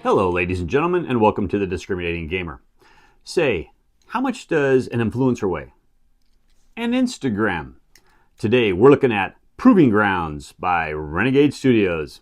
Hello, ladies and gentlemen, and welcome to the Discriminating Gamer. Say, how much does an influencer weigh? An Instagram. Today, we're looking at Proving Grounds by Renegade Studios.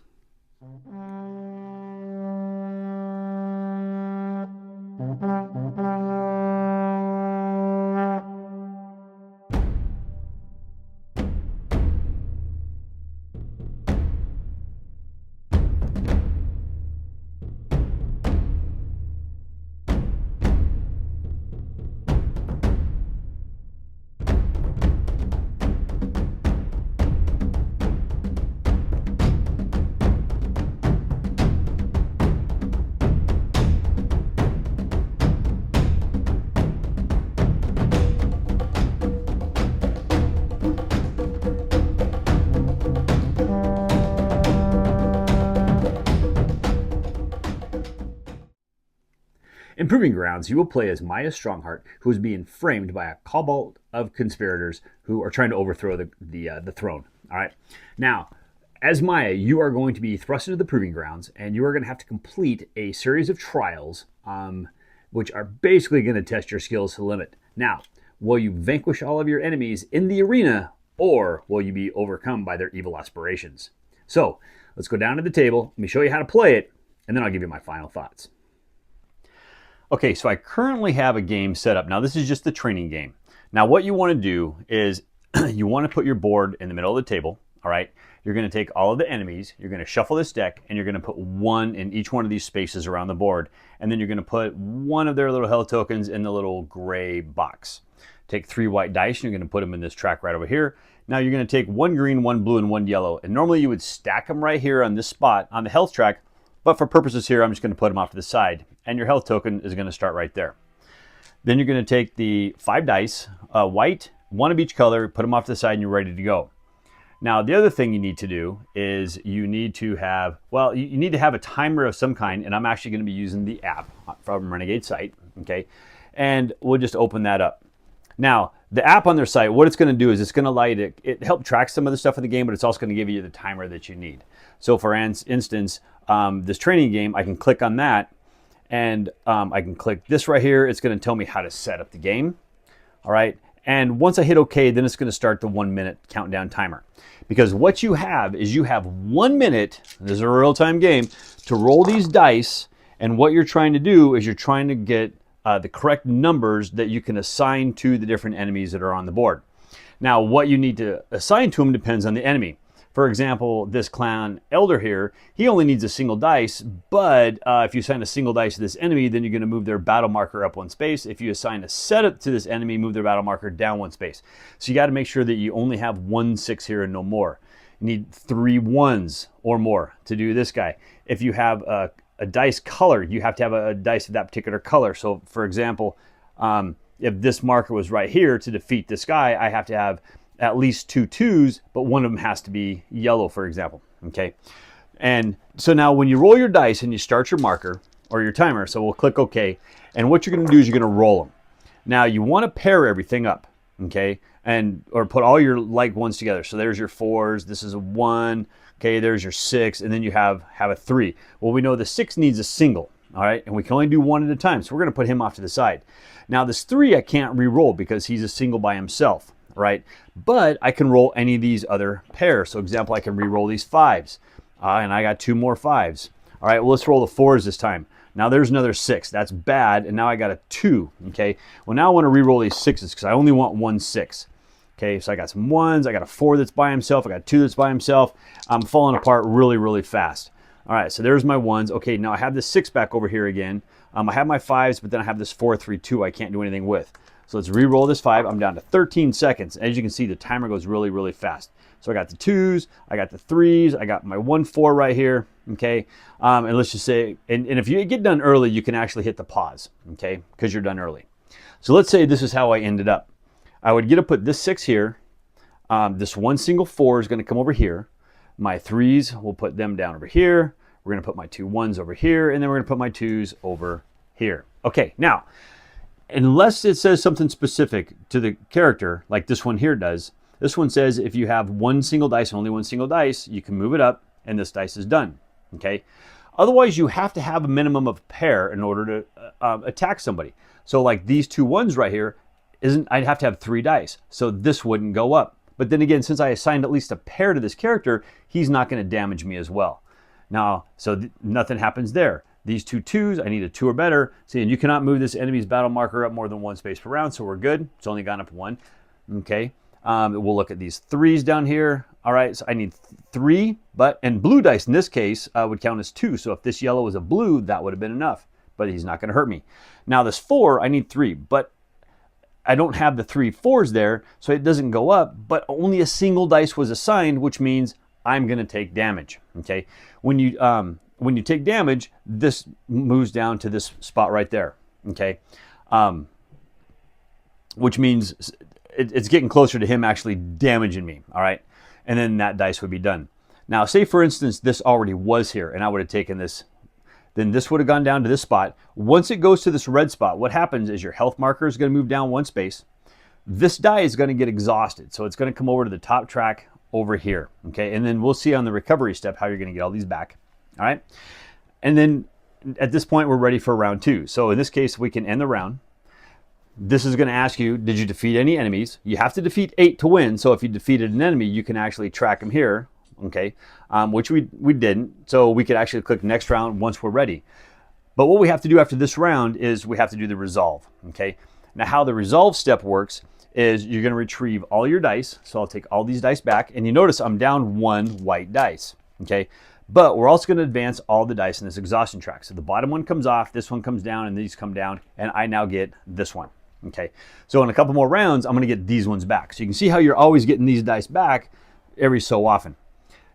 In Proving Grounds, you will play as Maya Strongheart, who is being framed by a cabal of conspirators who are trying to overthrow the throne. All right. Now, as Maya, you are going to be thrust into the Proving Grounds, and you are going to have to complete a series of trials, which are basically going to test your skills to the limit. Now, will you vanquish all of your enemies in the arena, or will you be overcome by their evil aspirations? So, let's go down to the table. Let me show you how to play it, and then I'll give you my final thoughts. Okay, so I currently have a game set up. Now, this is just the training game. Now, what you want to do is you want to put your board in the middle of the table, all right? You're going to take all of the enemies, you're going to shuffle this deck, and you're going to put one in each one of these spaces around the board, and then you're going to put one of their little health tokens in the little gray box. Take 3 white dice, and you're going to put them in this track right over here. Now, you're going to take 1 green, 1 blue, and 1 yellow, and normally you would stack them right here on this spot on the health track, but for purposes here, I'm just going to put them off to the side, and your health token is going to start right there. Then you're going to take the 5 dice, white, 1 of each color, put them off to the side, and you're ready to go. Now, the other thing you need to do is you need to have, you need to have a timer of some kind, and I'm actually going to be using the app from Renegade site, okay? And we'll just open that up. Now, the app on their site, what it's going to do is it's going to allow you to help track some of the stuff in the game, but it's also going to give you the timer that you need. So for instance, this training game, I can click on that, and I can click this right here. It's going to tell me how to set up the game, all right? And once I hit OK, then it's going to start the 1-minute countdown timer. Because what you have is you have 1 minute, this is a real-time game, to roll these dice, and what you're trying to do is you're trying to get the correct numbers that you can assign to the different enemies that are on the board. Now, what you need to assign to them depends on the enemy. For example, this clown elder here, he only needs a single dice, but if you assign a single dice to this enemy, then you're going to move their battle marker up 1 space. If you assign a setup to this enemy, move their battle marker down 1 space. So you got to make sure that you only have 1 6 here and no more. You need 3 1s or more to do this guy. If you have a dice color, you have to have a dice of that particular color. So for example, if this marker was right here to defeat this guy, I have to have at least 2 2s, but one of them has to be yellow, for example, okay? And so now when you roll your dice and you start your marker or your timer, so we'll click OK, and what you're gonna do is you're gonna roll them. Now you wanna pair everything up, okay? Or put all your like ones together. So there's your 4s, this is a 1, okay, there's your 6, and then you have a 3. Well, we know the 6 needs a single, all right? And we can only do 1 at a time, so we're gonna put him off to the side. Now this 3 I can't re-roll because he's a single by himself, right? But I can roll any of these other pairs. So example, I can re-roll these 5s, and I got 2 more 5s. All right, well, let's roll the 4s this time. Now there's another 6, that's bad, and now I got a 2, okay? Well, now I wanna re-roll these 6s because I only want 1 6. Okay, so I got some 1s, I got a 4 that's by himself, I got 2 that's by himself. I'm falling apart really, really fast. All right, so there's my 1s. Okay, now I have the 6 back over here again. I have my 5s, but then I have this 4 3 2 I can't do anything with. So let's re-roll this 5. I'm down to 13 seconds. As you can see, the timer goes really, really fast. So I got the 2s, I got the 3s, I got my 1 4 right here, okay? And let's just say, and if you get done early, you can actually hit the pause, okay? Because you're done early. So let's say this is how I ended up. I would get to put this 6 here. This 1 single 4 is gonna come over here. My 3s, we'll put them down over here. We're gonna put my 2 1s over here, and then we're gonna put my 2s over here. Okay, now, unless it says something specific to the character, like this one here does, this one says if you have 1 single dice and only 1 single dice, you can move it up, and this dice is done, okay? Otherwise, you have to have a minimum of a pair in order to attack somebody. So like these 2 ones right here, I'd have to have 3 dice. So this wouldn't go up. But then again, since I assigned at least a pair to this character, he's not going to damage me as well. Now, so nothing happens there. These 2 2s, I need a 2 or better. See, and you cannot move this enemy's battle marker up more than 1 space per round, so we're good. It's only gone up 1. Okay. We'll look at these 3s down here. All right, so I need 3, and blue dice in this case would count as 2. So if this yellow was a blue, that would have been enough. But he's not going to hurt me. Now this 4, I need 3, but I don't have the 3 4s there, so it doesn't go up. But only a single dice was assigned, which means I'm going to take damage. Okay, when you take damage, this moves down to this spot right there. Okay, which means it's getting closer to him actually damaging me. All right, and then that dice would be done. Now, say for instance this already was here, and I would have taken this. Then this would have gone down to this spot. Once it goes to this red spot, what happens is your health marker is going to move down 1 space. This die is going to get exhausted, so it's going to come over to the top track over here. Okay, and then we'll see on the recovery step how you're going to get all these back. All right, and then at this point we're ready for round 2. So in this case we can end the round. This is going to ask you, did you defeat any enemies? You have to defeat 8 to win. So if you defeated an enemy, you can actually track him here. Okay, which we didn't. So we could actually click next round once we're ready. But what we have to do after this round is we have to do the resolve. Okay, now how the resolve step works is you're going to retrieve all your dice. So I'll take all these dice back, and you notice I'm down 1 white dice. Okay, but we're also going to advance all the dice in this exhaustion track. So the bottom one comes off, this one comes down, and these come down, and I now get this one. Okay, so in a couple more rounds, I'm going to get these ones back. So you can see how you're always getting these dice back every so often.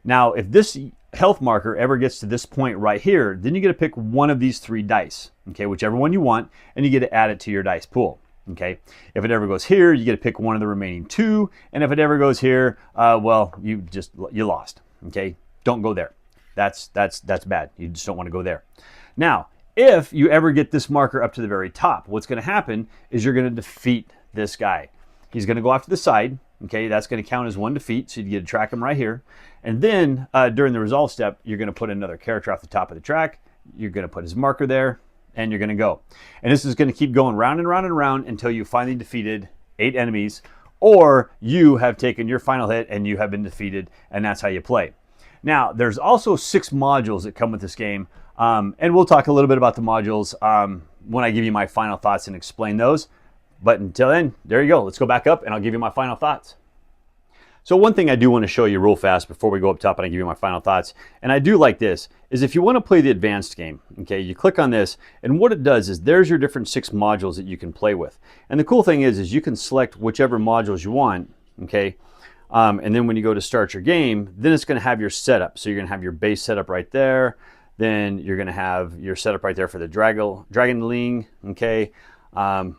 Now, if this health marker ever gets to this point right here, then you get to pick one of these 3 dice, okay, whichever one you want, and you get to add it to your dice pool, okay? If it ever goes here, you get to pick one of the remaining 2, and if it ever goes here, well, you lost, okay? Don't go there. That's bad. You just don't want to go there. Now, if you ever get this marker up to the very top, what's going to happen is you're going to defeat this guy. He's going to go off to the side. Okay, that's going to count as 1 defeat, so you get to track him right here. And then during the resolve step, you're going to put another character off the top of the track. You're going to put his marker there, and you're going to go. And this is going to keep going round and round and round until you finally defeated 8 enemies, or you have taken your final hit and you have been defeated, and that's how you play. Now, there's also 6 modules that come with this game, and we'll talk a little bit about the modules when I give you my final thoughts and explain those. But until then, there you go. Let's go back up and I'll give you my final thoughts. So one thing I do want to show you real fast before we go up top and I give you my final thoughts, and I do like this, is if you want to play the advanced game, okay, you click on this, and what it does is there's your different 6 modules that you can play with. And the cool thing is you can select whichever modules you want, okay, and then when you go to start your game, then it's going to have your setup. So you're going to have your base setup right there. Then you're going to have your setup right there for the Dragonling, okay.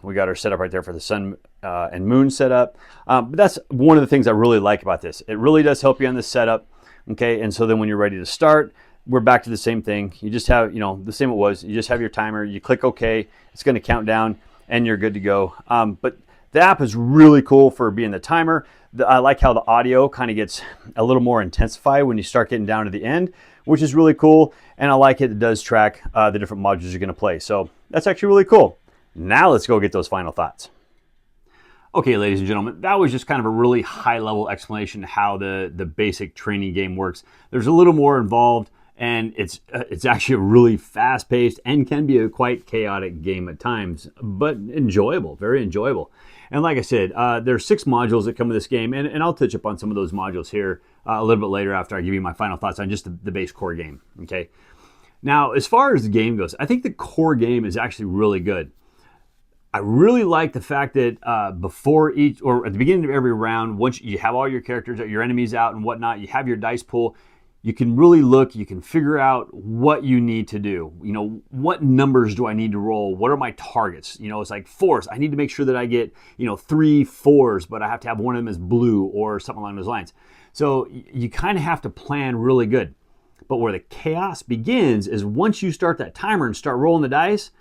We got our setup right there for the sun and moon setup. But that's one of the things I really like about this. It really does help you on this setup. Okay, and so then when you're ready to start, we're back to the same thing. You just have, the same it was. You just have your timer. You click OK. It's going to count down, and you're good to go. But the app is really cool for being the timer. I like how the audio kind of gets a little more intensified when you start getting down to the end, which is really cool. And I like it does track the different modules you're going to play. So that's actually really cool. Now let's go get those final thoughts. Okay, ladies and gentlemen, that was just kind of a really high-level explanation of how the basic training game works. There's a little more involved, and it's actually a really fast-paced and can be a quite chaotic game at times, but enjoyable, very enjoyable. And like I said, there's 6 modules that come with this game, and I'll touch up on some of those modules here a little bit later after I give you my final thoughts on just the base core game. Okay. Now, as far as the game goes, I think the core game is actually really good. I really like the fact that before each, or at the beginning of every round, once you have all your characters, your enemies out and whatnot, you have your dice pool, you can really look, you can figure out what you need to do. What numbers do I need to roll? What are my targets? It's like 4s. I need to make sure that I get, 3 4s, but I have to have one of them as blue or something along those lines. So you kind of have to plan really good. But where the chaos begins is once you start that timer and start rolling the dice,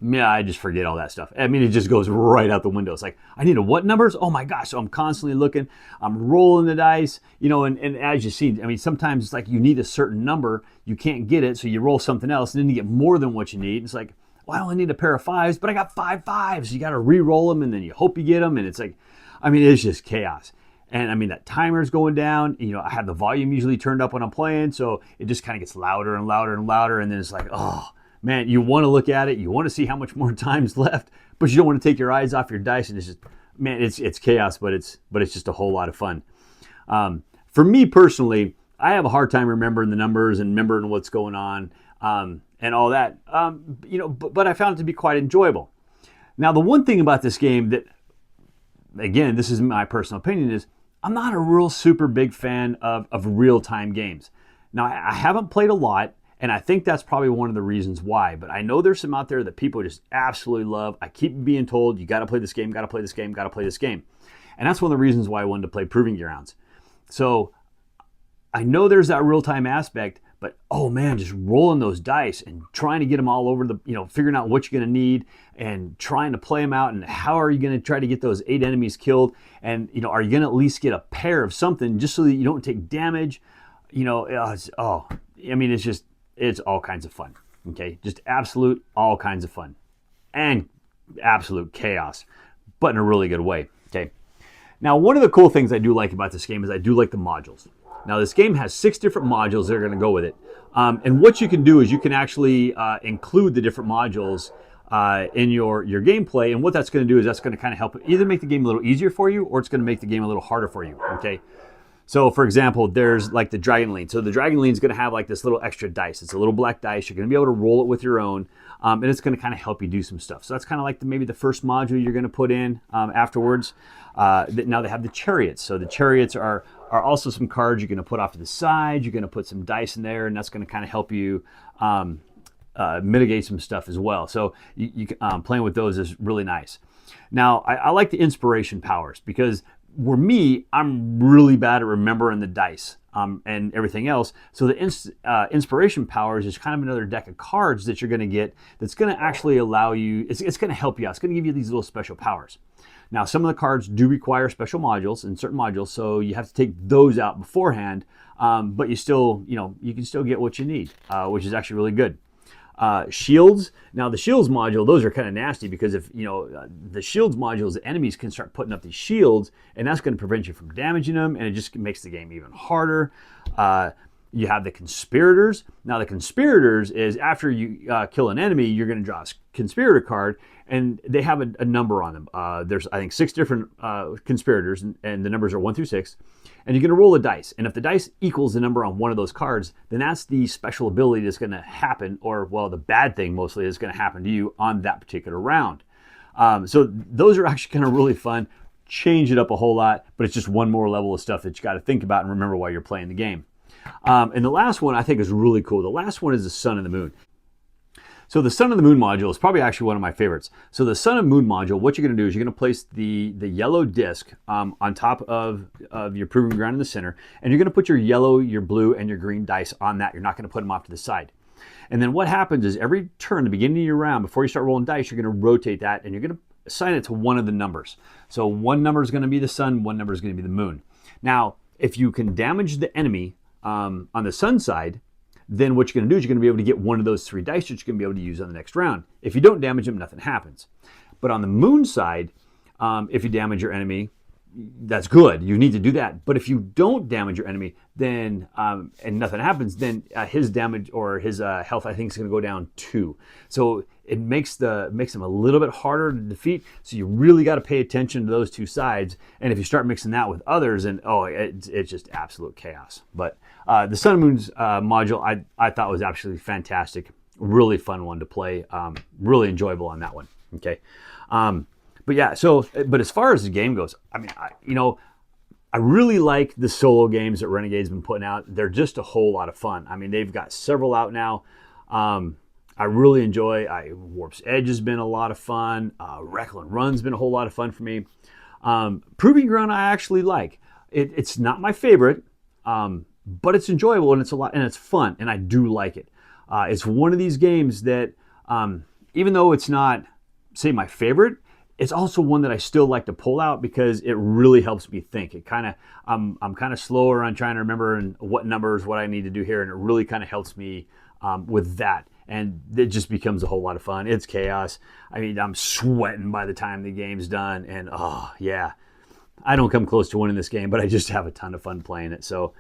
Yeah, I just forget all that stuff. I mean, it just goes right out the window. It's like, I need a what numbers? Oh my gosh. So I'm constantly looking, I'm rolling the dice, and as you see, I mean, sometimes it's like you need a certain number, you can't get it, so you roll something else, and then you get more than what you need. It's like, well, I only need a pair of fives, but I got 5 fives. You got to re-roll them, and then you hope you get them, and it's like, I mean, it's just chaos. And I mean, that timer's going down. I have the volume usually turned up when I'm playing, so it just kind of gets louder and louder and louder, and then it's like, oh, man, you want to look at it, you want to see how much more time's left, but you don't want to take your eyes off your dice, and it's just, man, it's chaos, but it's just a whole lot of fun. For me personally, I have a hard time remembering the numbers and remembering what's going on and all that, but I found it to be quite enjoyable. Now, the one thing about this game that, again, this is my personal opinion, is I'm not a real super big fan of real-time games. Now, I haven't played a lot, and I think that's probably one of the reasons why. But I know there's some out there that people just absolutely love. I keep being told, you got to play this game, got to play this game, got to play this game. And that's one of the reasons why I wanted to play Proving Grounds. So I know there's that real-time aspect, but oh man, just rolling those dice and trying to get them all over the, figuring out what you're going to need and trying to play them out, and how are you going to try to get those 8 enemies killed, and are you going to at least get a pair of something just so that you don't take damage? It's all kinds of fun. Okay, just absolute all kinds of fun and absolute chaos, but in a really good way. Okay. Now, one of the cool things I do like about this game is I do like the modules. Now, this game has 6 different modules that are going to go with it. And what you can do is you can actually include the different modules in your gameplay. And what that's going to do is that's going to kind of help either make the game a little easier for you, or it's going to make the game a little harder for you. Okay. So, for example, there's like the Dragon Lean. So the Dragon Lean is going to have like this little extra dice. It's a little black dice. You're going to be able to roll it with your own, and it's going to kind of help you do some stuff. So that's kind of like maybe the first module you're going to put in afterwards. Now they have the Chariots. So the Chariots are also some cards you're going to put off to the side. You're going to put some dice in there, and that's going to kind of help you mitigate some stuff as well. So you playing with those is really nice. Now, I like the inspiration powers, because for me, I'm really bad at remembering the dice and everything else. So the inspiration powers is kind of another deck of cards that you're going to get that's going to actually allow you, it's going to help you out. It's going to give you these little special powers. Now, some of the cards do require special modules and certain modules, so you have to take those out beforehand, but you still, you can still get what you need, which is actually really good. Shields. Now the shields module, those are kind of nasty, because if the shields modules, the enemies can start putting up these shields, and that's going to prevent you from damaging them, and it just makes the game even harder. You have the conspirators. Now the conspirators is after you kill an enemy, you're going to draw a conspirator card, and they have a number on them. There's, I think, 6 different conspirators, and the numbers are 1 through 6. And you're going to roll a dice. And if the dice equals the number on one of those cards, then that's the special ability that's going to happen, or, well, the bad thing mostly is going to happen to you on that particular round. So those are actually kind of really fun. Change it up a whole lot, but it's just one more level of stuff that you got to think about and remember while you're playing the game. And the last one I think is really cool. The last one is the Sun and the Moon. So the Sun and the Moon module is probably actually one of my favorites. So the Sun and Moon module, what you're going to do is you're going to place the yellow disc on top of your Proving Ground in the center, and you're going to put your yellow, your blue, and your green dice on that. You're not going to put them off to the side. And then what happens is every turn, the beginning of your round, before you start rolling dice, you're going to rotate that, and you're going to assign it to one of the numbers. So one number is going to be the Sun, one number is going to be the Moon. Now, if you can damage the enemy on the Sun side, then what you're going to do is you're going to be able to get one of those 3 dice that you're going to be able to use on the next round. If you don't damage them, nothing happens. But on the Moon side, if you damage your enemy, that's good. You need to do that. But if you don't damage your enemy, then and nothing happens, then his damage or his health, I think, is going to go down 2. So it makes them a little bit harder to defeat. So you really got to pay attention to those 2 sides. And if you start mixing that with others, and it's just absolute chaos. But the Sun and Moon's module, I thought was absolutely fantastic. Really fun one to play. Really enjoyable on that one. Okay. But yeah, but as far as the game goes, I mean, I really like the solo games that Renegade's been putting out. They're just a whole lot of fun. I mean, they've got several out now. I really enjoy. Warp's Edge has been a lot of fun. Recklin Run's been a whole lot of fun for me. Proving Ground I actually like. It's not my favorite, but it's enjoyable and it's a lot and it's fun and I do like it. It's one of these games that even though it's not, say, my favorite, it's also one that I still like to pull out because it really helps me think. It kind of, I'm kind of slower on trying to remember what numbers, what I need to do here, and it really kind of helps me with that. And it just becomes a whole lot of fun. It's chaos. I mean, I'm sweating by the time the game's done, and oh yeah, I don't come close to winning this game, but I just have a ton of fun playing it. So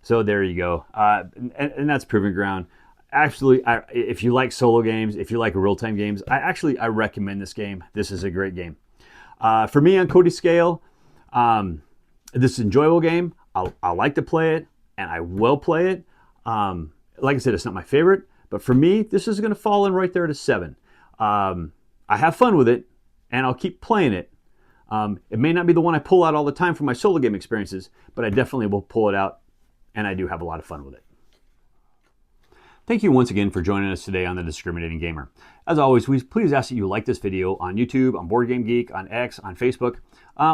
there you go. And that's Proving Ground. Actually, if you like solo games, if you like real-time games, I recommend this game. This is a great game. For me on Cody's scale, this is an enjoyable game. I like to play it, and I will play it. Like I said, it's not my favorite, but for me, this is going to fall in right there at a 7. I have fun with it, and I'll keep playing it. It may not be the one I pull out all the time for my solo game experiences, but I definitely will pull it out, and I do have a lot of fun with it. Thank you once again for joining us today on The Discriminating Gamer. As always, we please ask that you like this video on YouTube, on Board Game Geek, on X, on Facebook.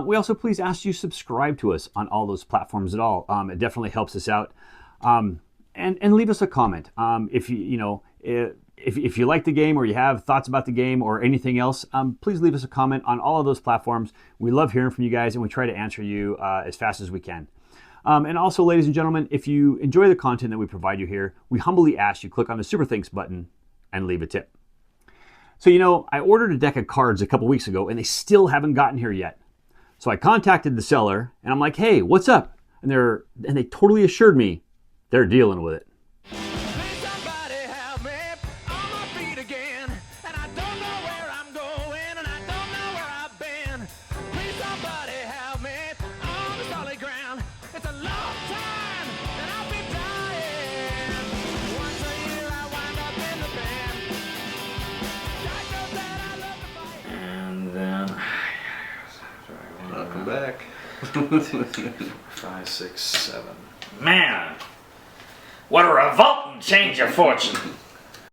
We also please ask you subscribe to us on all those platforms at all. It definitely helps us out. And leave us a comment. If you like the game or you have thoughts about the game or anything else, please leave us a comment on all of those platforms. We love hearing from you guys, and we try to answer you as fast as we can. And also, ladies and gentlemen, if you enjoy the content that we provide you here, we humbly ask you click on the Super Thanks button and leave a tip. So, I ordered a deck of cards a couple weeks ago, and they still haven't gotten here yet. So I contacted the seller, and I'm like, hey, what's up? And they totally assured me they're dealing with it. Welcome back. 5, 6, 7. Man, what a revolting change of fortune.